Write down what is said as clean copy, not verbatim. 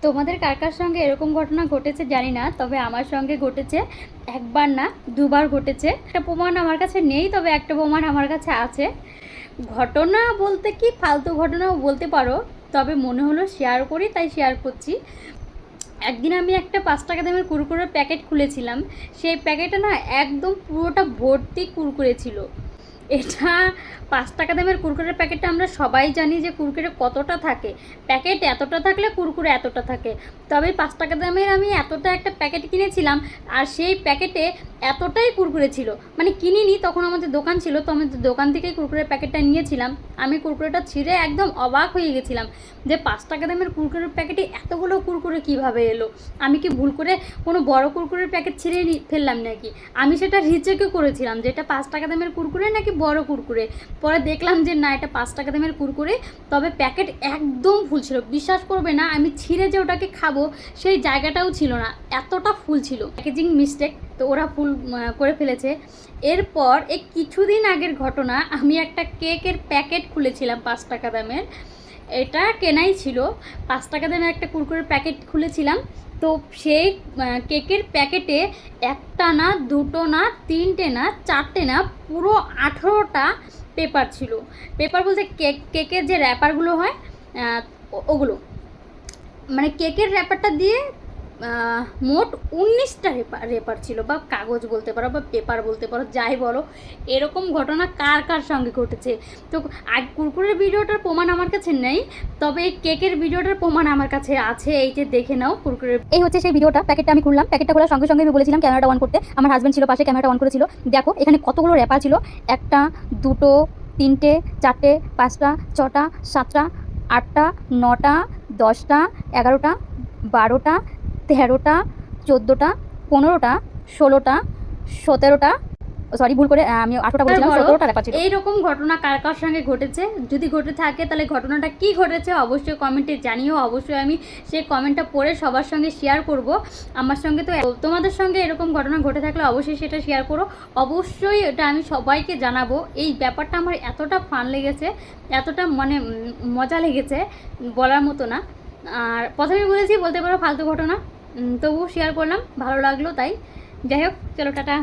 তোমাদের কার কার সঙ্গে এরকম ঘটনা ঘটেছে জানি না, তবে আমার সঙ্গে ঘটেছে। একবার না, দুবার ঘটেছে। একটা প্রমাণ আমার কাছে নেই, তবে একটা প্রমাণ আমার কাছে আছে। ঘটনা বলতে কি ফালতু ঘটনাও বলতে পারো, তবে মনে হলো শেয়ার করি তাই শেয়ার করছি। একদিন আমি একটা 5 টাকা দামের কুরকুরের প্যাকেট খুলেছিলাম। সেই প্যাকেটে না একদম পুরোটা ভর্তি কুরকুরে ছিল। এটা 5 টাকা দামের কুরকুরের প্যাকেটটা আমরা সবাই জানি যে কুরকুরে কতটা থাকে। প্যাকেট এতটা থাকলে কুরকুরে এতটা থাকে। তবে 5 টাকা দামের আমি এতটা একটা প্যাকেট কিনেছিলাম, আর সেই প্যাকেটে এতটাই কুরকুরে ছিল। মানে কিনিনি, তখন আমাদের দোকান ছিল, তো আমি দোকান থেকেই কুরকুরের প্যাকেটটা নিয়েছিলাম। আমি কুরকুরেটা ছিঁড়ে একদম অবাক হয়ে গেছিলাম যে 5 টাকা দামের কুরকুরের প্যাকেটে এতগুলো কুরকুরে কীভাবে এলো। আমি কি ভুল করে কোনো বড় কুরকুরের প্যাকেট ছিঁড়ে ফেললাম নাকি? আমি সেটা রিচেকও করেছিলাম যে এটা 5 টাকা দামের কুরকুরে নাকি বড় কুরকুরে। পরে দেখলাম যে না, এটা 5 টাকা দামের কুরকুরে, তবে প্যাকেট একদম ফুল ছিল। বিশ্বাস করবে না, আমি ছিঁড়ে যে ওটাকে খাবো সেই জায়গাটাও ছিল না, এতটা ফুল ছিল। প্যাকেজিং মিস্টেক, তো ওরা ফুল করে ফেলেছে। এরপর এই কিছুদিন আগের ঘটনা, আমি একটা কেকের প্যাকেট খুলেছিলাম 5 টাকা দামের। এটা কেনাই ছিল। 5 টাকা দামের একটা কুরকুরের প্যাকেট খুলেছিলাম। তো সেই কেকের প্যাকেটে একটা না, দুটো না, তিনটে না, চারটে না, পুরো 18টা পেপার ছিল। পেপার বলতে কেকের যে র্যাপারগুলো হয়, ওগুলো, মানে কেকের র্যাপারটা দিয়ে মোট 19টা রেপার ছিল, বা কাগজ বলতে পারো বা পেপার বলতে পারো, যাই বলো। এরকম ঘটনা কার কার সঙ্গে ঘটেছে? তো কুরকুরের ভিডিওটার প্রমাণ আমার কাছে নেই, তবে কেকের ভিডিওটার প্রমাণ আমার কাছে আছে। এই যে দেখে নাও কুরকুরের। এই হচ্ছে সেই ভিডিওটা। প্যাকেটটা আমি খুললাম, প্যাকেটটা খোলার সঙ্গে সঙ্গে আমি বলেছিলাম ক্যামেরাটা অন করতে। আমার হাজব্যান্ড ছিল পাশে, ক্যামেরাটা অন করেছিল। দেখো এখানে কতগুলো র্যাপার ছিল। একটা, দুটো, তিনটে, চারটে, 5টা, 6টা, 7টা, 8টা, 9টা, 10টা, 11টা, 12টা, 13টা, 14টা, 15টা, 16টা, 17টা, সরি ভুল করে আমি 18টা বলেছিলাম, 17টা র্যাপার ছিল। এইরকম ঘটনা কার কার সঙ্গে ঘটেছে? যদি ঘটে থাকে তাহলে ঘটনাটা কি ঘটেছে অবশ্যই কমেন্টে জানিও। অবশ্যই আমি সেই কমেন্টটা পড়ে সবার সঙ্গে শেয়ার করব। আমার সঙ্গে তো, তোমাদের সঙ্গে এরকম ঘটনা ঘটে থাকলে অবশ্যই সেটা শেয়ার করো। অবশ্যই এটা আমি সবাইকে জানাবো। এই ব্যাপারটা আমার এতটা ফান লেগেছে, এতটা মানে মজা লেগেছে, বলার মতো না। আর প্রথমে বলতে পারো ফালতু ঘটনা, তবুও শেয়ার করলাম, ভালো লাগলো তাই। যাই হোক, চলো টাটা।